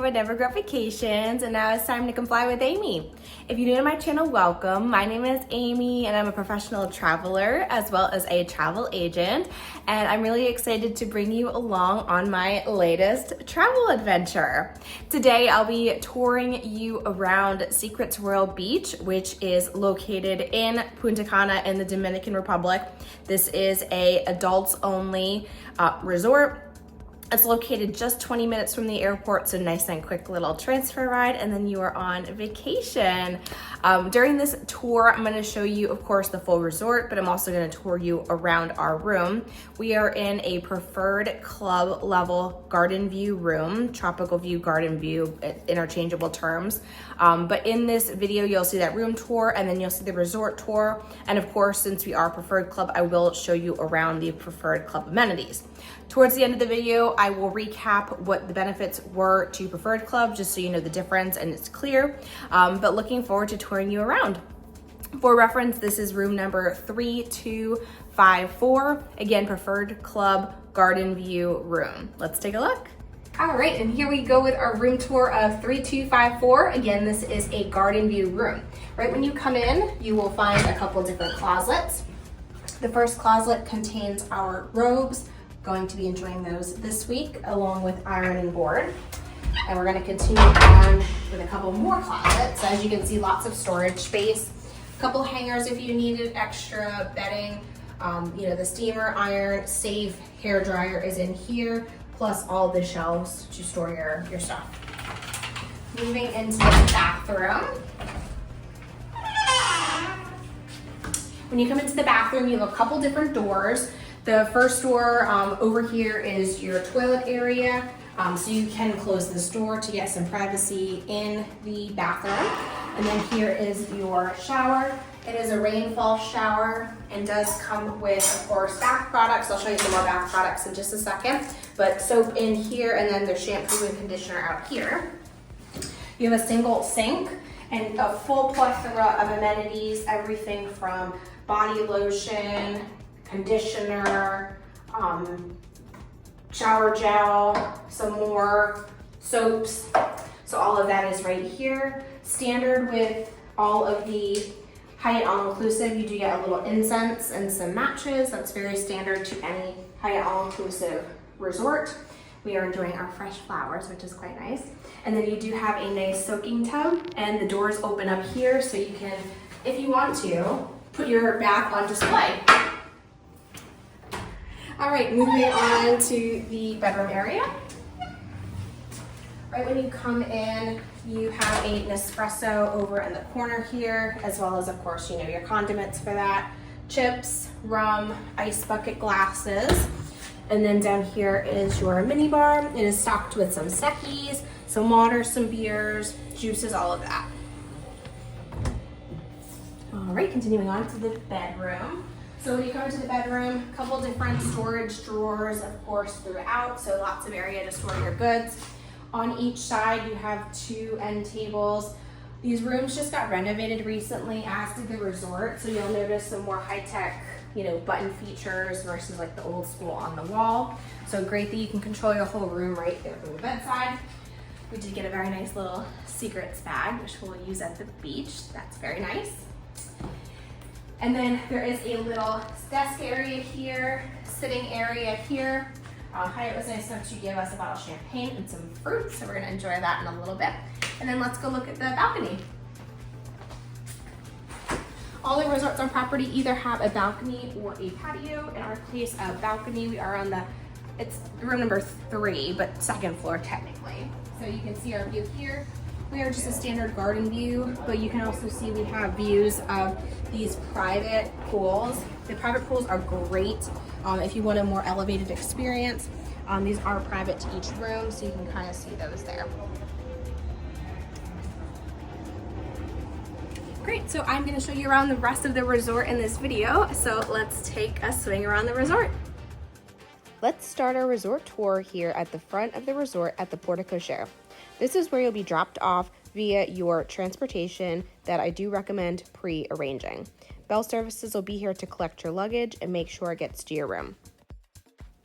but never regret vacations, and now it's time to comply with Amy. If you're new to my channel, welcome. My name is Amy, and I'm a professional traveler as well as a travel agent, and I'm really excited to bring you along on my latest travel adventure. Today, I'll be touring you around Secrets Royal Beach, which is located in Punta Cana in the Dominican Republic. This is a adults-only resort. It's located just 20 minutes from the airport, so nice and quick little transfer ride, and then you are on vacation. During this tour, I'm gonna show you, of course, the full resort, but I'm also gonna tour you around our room. We are in a preferred club level garden view room, tropical view, garden view, interchangeable terms. But in this video, you'll see that room tour, and then you'll see the resort tour. And of course, since we are preferred club, I will show you around the preferred club amenities. Towards the end of the video, I will recap what the benefits were to Preferred Club, just so you know the difference and it's clear, but looking forward to touring you around. For reference, this is room number 3254. Again, Preferred Club Garden View room. Let's take a look. All right, and here we go with our room tour of 3254. Again, this is a garden view room. Right when you come in, you will find a couple different closets. The first closet contains our robes. Going to be enjoying those this week along with ironing board. And we're going to continue on with a couple more closets. As you can see, lots of storage space, a couple hangers if you needed extra bedding. The steamer, iron, safe, hair dryer is in here, plus all the shelves to store your stuff. Moving into the bathroom. When you come into the bathroom, you have a couple different doors. The first door over here is your toilet area, so you can close this door to get some privacy in the bathroom. And then here is your shower. It is a rainfall shower and does come with, of course, bath products. I'll show you some more bath products in just a second. But soap in here, and then there's shampoo and conditioner out here. You have a single sink and a full plethora of amenities, everything from body lotion, conditioner, shower gel, some more soaps. So all of that is right here. Standard with all of the Hyatt all-inclusive, you do get a little incense and some matches. That's very standard to any Hyatt all-inclusive resort. We are enjoying our fresh flowers, which is quite nice. And then you do have a nice soaking tub, and the doors open up here so you can, if you want to, put your bath on display. All right, moving on to the bedroom area. Right when you come in, you have a Nespresso over in the corner here, as well as, of course, your condiments for that. Chips, rum, ice bucket glasses. And then down here is your mini bar. It is stocked with some snackies, some water, some beers, juices, all of that. All right, continuing on to the bedroom. So when you come into the bedroom, a couple different storage drawers, of course, throughout, so lots of area to store your goods. On each side, you have two end tables. These rooms just got renovated recently, as did the resort, so you'll notice some more high-tech, button features versus like the old school on the wall. So great that you can control your whole room right there from the bedside. We did get a very nice little secrets bag, which we'll use at the beach. That's very nice. And then there is a little desk area here, sitting area here. Hyatt was nice enough to give us a bottle of champagne and some fruit, so we're gonna enjoy that in a little bit. And then let's go look at the balcony. All the resorts on property either have a balcony or a patio. In our case, a balcony. We are on it's room number 3, but second floor technically. So you can see our view here. We are just a standard garden view, but you can also see we have views of these private pools. The private pools are great if you want a more elevated experience. These are private to each room, so you can kind of see those there. Great, so I'm gonna show you around the rest of the resort in this video, so let's take a swing around the resort. Let's start our resort tour here at the front of the resort at the portico share. This is where you'll be dropped off via your transportation that I do recommend pre-arranging. Bell services will be here to collect your luggage and make sure it gets to your room.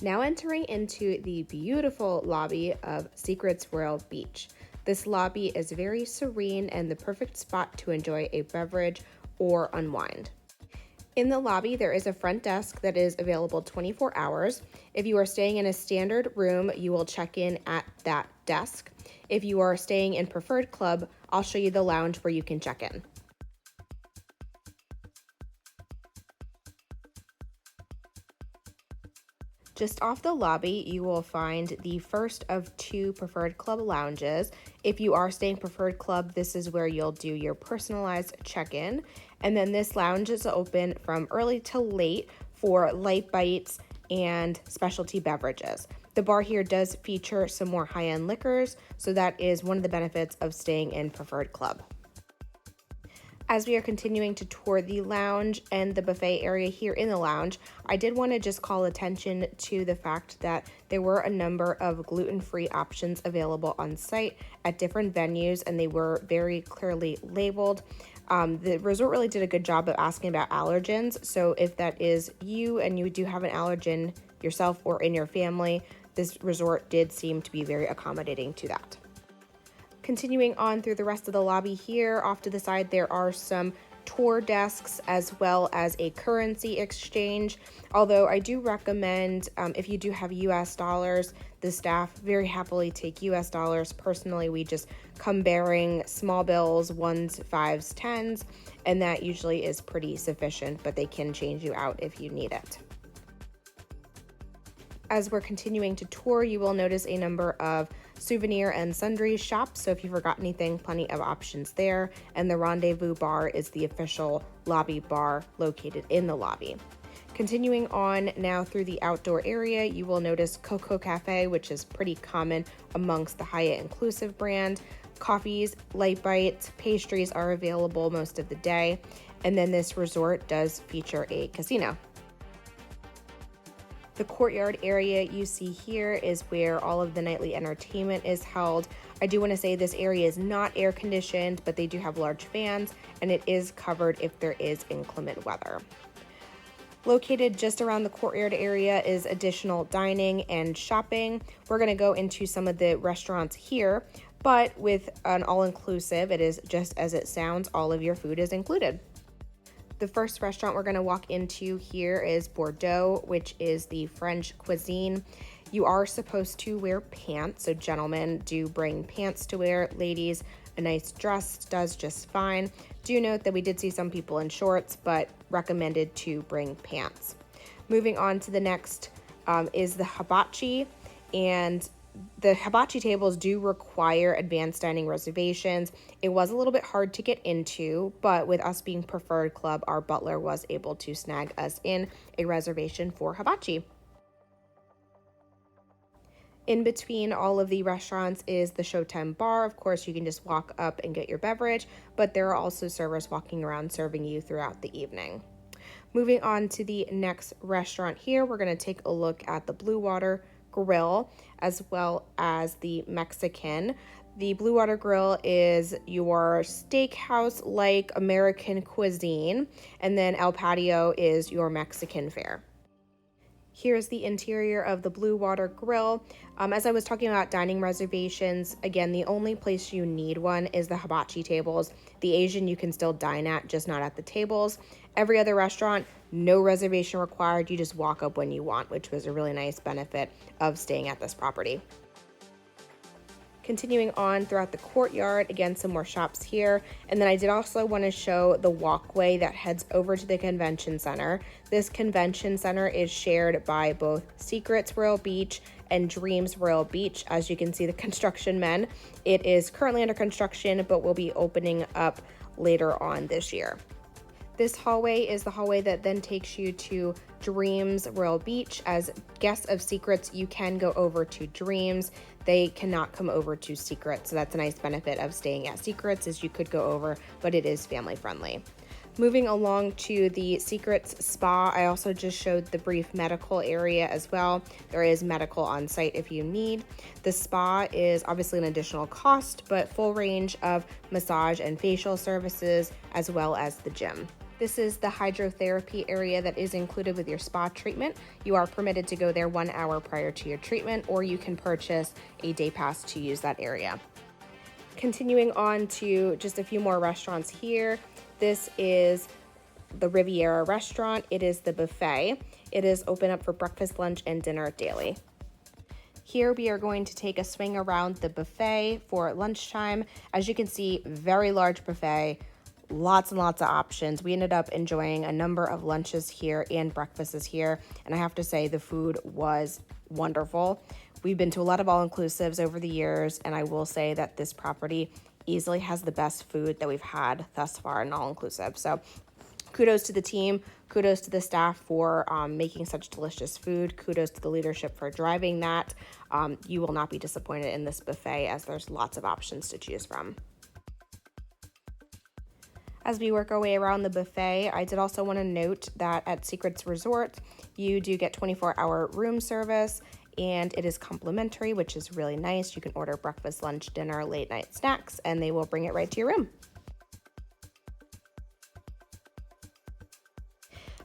Now entering into the beautiful lobby of Secrets Royal Beach. This lobby is very serene and the perfect spot to enjoy a beverage or unwind. In the lobby, there is a front desk that is available 24 hours. If you are staying in a standard room, you will check in at that desk. If you are staying in Preferred Club, I'll show you the lounge where you can check in. Just off the lobby, you will find the first of 2 Preferred Club lounges. If you are staying Preferred Club, this is where you'll do your personalized check-in. And then this lounge is open from early till late for light bites and specialty beverages. The bar here does feature some more high-end liquors, so that is one of the benefits of staying in Preferred Club. As we are continuing to tour the lounge and the buffet area here in the lounge, I did want to just call attention to the fact that there were a number of gluten-free options available on site at different venues, and they were very clearly labeled. The resort really did a good job of asking about allergens, so if that is you and you do have an allergen yourself or in your family, this resort did seem to be very accommodating to that. Continuing on through the rest of the lobby here, off to the side, there are some tour desks as well as a currency exchange. Although I do recommend, if you do have US dollars, the staff very happily take US dollars. Personally, we just come bearing small bills, 1s, 5s, 10s, and that usually is pretty sufficient, but they can change you out if you need it. As we're continuing to tour, you will notice a number of souvenir and sundries shops, so if you forgot anything, plenty of options there. And the Rendezvous Bar is the official lobby bar located in the lobby. Continuing on now through the outdoor area, you will notice Coco Cafe, which is pretty common amongst the Hyatt Inclusive brand. Coffees, light bites, pastries are available most of the day. And then this resort does feature a casino. The courtyard area you see here is where all of the nightly entertainment is held. I do want to say this area is not air conditioned, but they do have large fans, and it is covered if there is inclement weather. Located just around the courtyard area is additional dining and shopping. We're going to go into some of the restaurants here, but with an all-inclusive, it is just as it sounds, all of your food is included. The first restaurant we're going to walk into here is Bordeaux, which is the French cuisine. You are supposed to wear pants, so gentlemen do bring pants to wear. Ladies, a nice dress does just fine. Do note that we did see some people in shorts, but recommended to bring pants. Moving on to the next is the hibachi, and the hibachi tables do require advanced dining reservations. It was a little bit hard to get into, but with us being Preferred Club, our butler was able to snag us in a reservation for hibachi. In between all of the restaurants is the Showtime bar. Of course, you can just walk up and get your beverage, but there are also servers walking around serving you throughout the evening. Moving on to the next restaurant here, we're going to take a look at the Blue Water Grill as well as the Mexican. The Blue Water Grill is your steakhouse-like American cuisine, and then El Patio is your Mexican fare. Here's the interior of the Blue Water Grill. As I was talking about dining reservations, again, the only place you need one is the hibachi tables. The Asian you can still dine at, just not at the tables. Every other restaurant, no reservation required. You just walk up when you want, which was a really nice benefit of staying at this property. Continuing on throughout the courtyard, again, some more shops here. And then I did also want to show the walkway that heads over to the convention center. This convention center is shared by both Secrets Royal Beach and Dreams Royal Beach. As you can see, the construction men. It is currently under construction, but will be opening up later on this year. This hallway is the hallway that then takes you to Dreams Royal Beach. As guests of Secrets, you can go over to Dreams. They cannot come over to Secrets, so that's a nice benefit of staying at Secrets, is you could go over, but it is family friendly. Moving along to the Secrets Spa, I also just showed the brief medical area as well. There is medical on site if you need. The spa is obviously an additional cost, but full range of massage and facial services, as well as the gym. This is the hydrotherapy area that is included with your spa treatment. You are permitted to go there 1 hour prior to your treatment, or you can purchase a day pass to use that area. Continuing on to just a few more restaurants here. This is the Riviera restaurant. It is the buffet. It is open up for breakfast, lunch, and dinner daily. Here we are going to take a swing around the buffet for lunchtime. As you can see, very large buffet, lots and lots of options. We ended up enjoying a number of lunches here and breakfasts here, and I have to say the food was wonderful. We've been to a lot of all-inclusives over the years, and I will say that this property easily has the best food that we've had thus far in all-inclusive. So kudos to the team, kudos to the staff for making such delicious food, kudos to the leadership for driving that. You will not be disappointed in this buffet as there's lots of options to choose from. As we work our way around the buffet, I did also want to note that at Secrets Resort, you do get 24-hour room service, and it is complimentary, which is really nice. You can order breakfast, lunch, dinner, late night snacks, and they will bring it right to your room.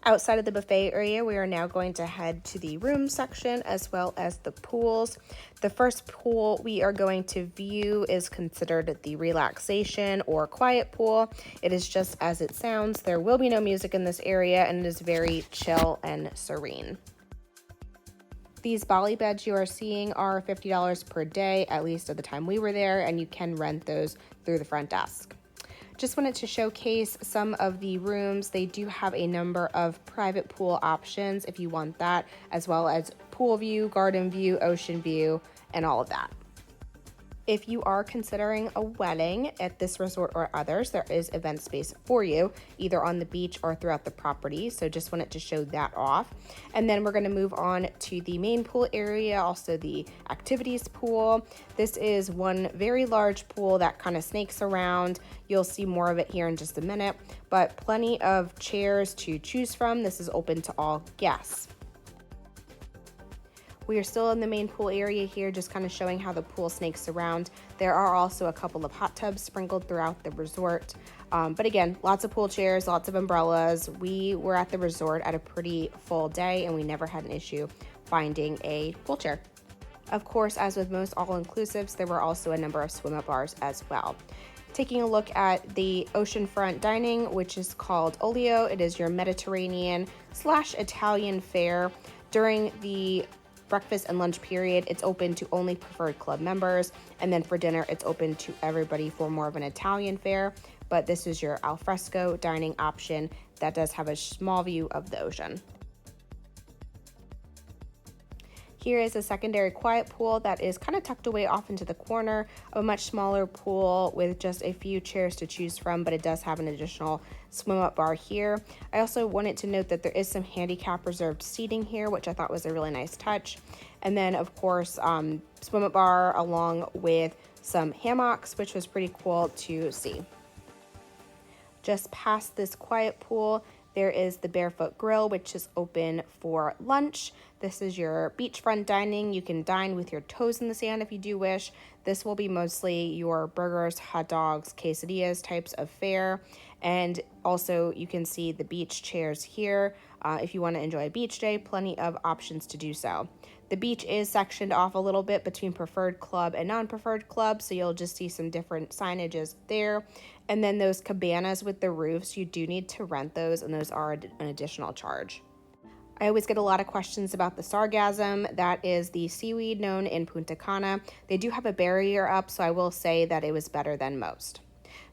Outside of the buffet area, we are now going to head to the room section as well as the pools. The first pool we are going to view is considered the relaxation or quiet pool. It is just as it sounds. There will be no music in this area, and it is very chill and serene. These Bali beds you are seeing are $50 per day, at least at the time we were there, and you can rent those through the front desk. Just wanted to showcase some of the rooms. They do have a number of private pool options if you want that, as well as pool view, garden view, ocean view, and all of that. If you are considering a wedding at this resort or others, there is event space for you, either on the beach or throughout the property. So just wanted to show that off. And then we're going to move on to the main pool area, also the activities pool. This is one very large pool that kind of snakes around. You'll see more of it here in just a minute, but plenty of chairs to choose from. This is open to all guests. We are still in the main pool area here, just kind of showing how the pool snakes around. There are also a couple of hot tubs sprinkled throughout the resort. But again, lots of pool chairs, lots of umbrellas. We were at the resort at a pretty full day, and we never had an issue finding a pool chair. Of course, as with most all-inclusives, there were also a number of swim-up bars as well. Taking a look at the oceanfront dining, which is called Olio. It is your Mediterranean/Italian fare. During the breakfast and lunch period, it's open to only preferred club members, and then for dinner it's open to everybody for more of an Italian fare. But this is your al fresco dining option that does have a small view of the ocean. Here is a secondary quiet pool that is kind of tucked away off into the corner of a much smaller pool with just a few chairs to choose from, but it does have an additional swim-up bar here. I also wanted to note that there is some handicap reserved seating here, which I thought was a really nice touch. And then, of course, swim-up bar along with some hammocks, which was pretty cool to see. Just past this quiet pool, there is the Barefoot Grill, which is open for lunch. This is your beachfront dining. You can dine with your toes in the sand if you do wish. This will be mostly your burgers, hot dogs, quesadillas types of fare. And also you can see the beach chairs here. If you want to enjoy a beach day, plenty of options to do so. The beach is sectioned off a little bit between preferred club and non-preferred club, so you'll just see some different signages there. And then those cabanas with the roofs, you do need to rent those, and those are an additional charge. I always get a lot of questions about the sargassum. That is the seaweed known in Punta Cana. They do have a barrier up, so I will say that it was better than most.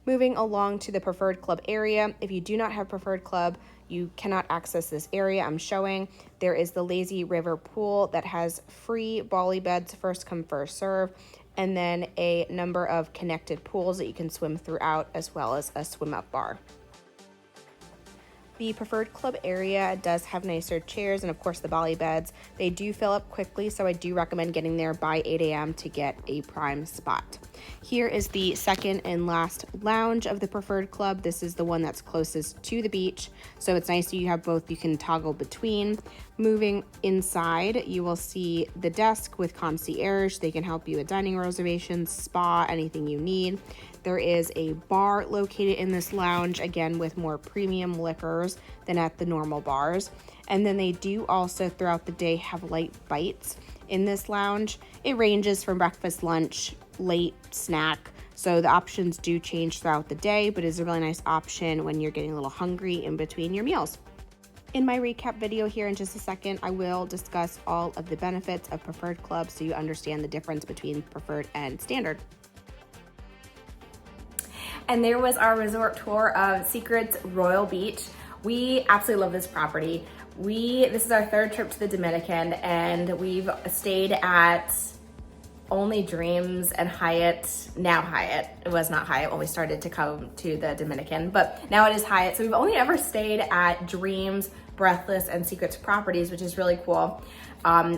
Moving along to the preferred club area, if you do not have preferred club, you cannot access this area I'm showing. There is the Lazy River pool that has free Bali beds, first come, first serve, and then a number of connected pools that you can swim throughout, as well as a swim-up bar. The preferred club area does have nicer chairs and of course the Bali beds. They do fill up quickly, so I do recommend getting there by 8 a.m. to get a prime spot. Here is the second and last lounge of the preferred club. This is the one that's closest to the beach, so it's nice that you have both you can toggle between. Moving inside, you will see the desk with concierge. They can help you with dining reservations, spa, anything you need. There is a bar located in this lounge, again with more premium liquors than at the normal bars. And then they do also throughout the day have light bites in this lounge. It ranges from breakfast, lunch, late snack, So the options do change throughout the day, but it's a really nice option when you're getting a little hungry in between your meals. In my recap video here in just a second, I will discuss all of the benefits of preferred clubs so you understand the difference between preferred and standard. And there was our resort tour of Secrets Royal Beach. We absolutely love this property. This is our third trip to the Dominican, and we've stayed at only Dreams and Hyatt, now Hyatt. It was not Hyatt when we started to come to the Dominican, but now it is Hyatt. So we've only ever stayed at Dreams, Breathless, and Secrets properties, which is really cool.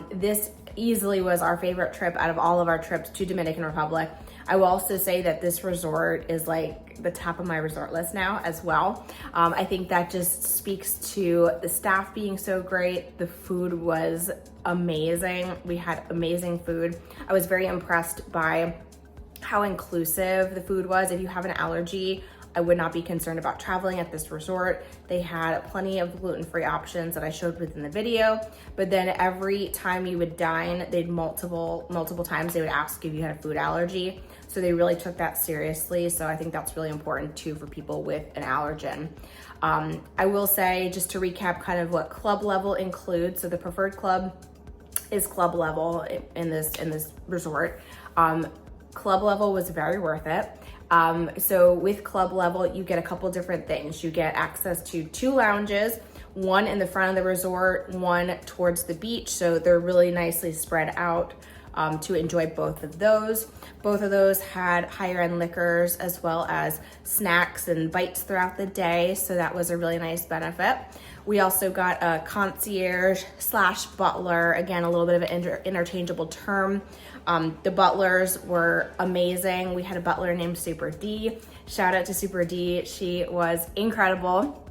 This easily was our favorite trip out of all of our trips to Dominican Republic. I will also say that this resort is like the top of my resort list now as well. I think that just speaks to the staff being so great. The food was amazing. We had amazing food. I was very impressed by how inclusive the food was. If you have an allergy, I would not be concerned about traveling at this resort. They had plenty of gluten-free options that I showed within the video, but then every time you would dine, they'd multiple times they would ask if you had a food allergy. So they really took that seriously. So I think that's really important too for people with an allergen. I will say, just to recap kind of what club level includes. So the preferred club is club level in this resort. Club level was very worth it. So with club level, you get a couple different things. You get access to 2 lounges, one in the front of the resort, one towards the beach. So they're really nicely spread out to enjoy both of those. Both of those had higher end liquors as well as snacks and bites throughout the day. So that was a really nice benefit. We also got a concierge / butler, again, a little bit of an interchangeable term. The butlers were amazing. We had a butler named Super D. Shout out to Super D. She was incredible.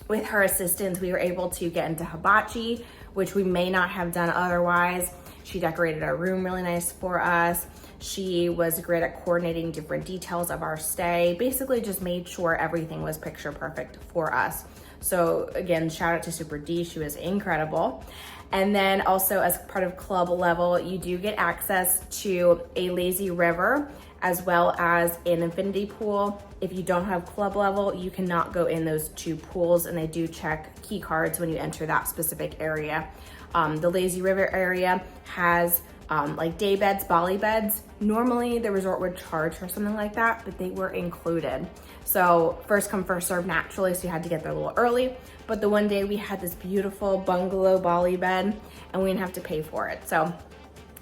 With her assistance, we were able to get into hibachi, which we may not have done otherwise. She decorated our room really nice for us. She was great at coordinating different details of our stay, basically just made sure everything was picture perfect for us. So again, shout out to Super D, she was incredible. And then also as part of club level, you do get access to a lazy river as well as an infinity pool. If you don't have club level, you cannot go in those 2 pools, and they do check key cards when you enter that specific area. The lazy river area has like day beds, Bali beds. Normally the resort would charge for something like that, but they were included. So first come, first serve naturally, so you had to get there a little early. But the one day we had this beautiful bungalow Bali bed and we didn't have to pay for it. So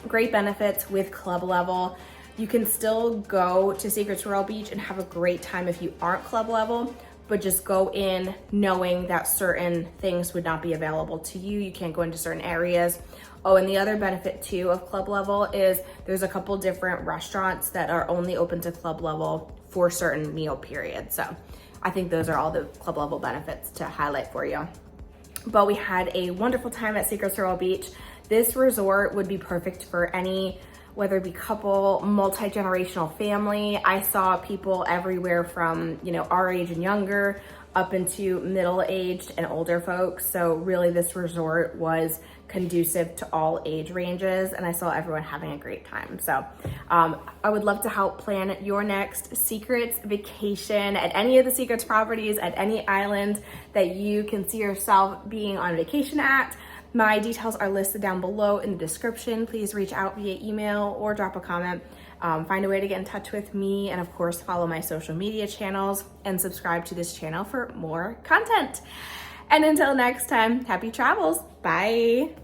great benefits with club level. You can still go to Secrets Royal Beach and have a great time if you aren't club level, but just go in knowing that certain things would not be available to you. You can't go into certain areas. Oh, and the other benefit too of club level is there's a couple different restaurants that are only open to club level for certain meal periods. So I think those are all the club level benefits to highlight for you. But we had a wonderful time at Secrets Royal Beach. This resort would be perfect for any, whether it be couple, multi-generational family. I saw people everywhere from, our age and younger up into middle-aged and older folks. So really this resort was conducive to all age ranges, and I saw everyone having a great time. So I would love to help plan your next Secrets vacation at any of the Secrets properties, at any island that you can see yourself being on vacation at. My details are listed down below in the description. Please reach out via email or drop a comment. Find a way to get in touch with me, and of course follow my social media channels and subscribe to this channel for more content. And until next time, happy travels. Bye.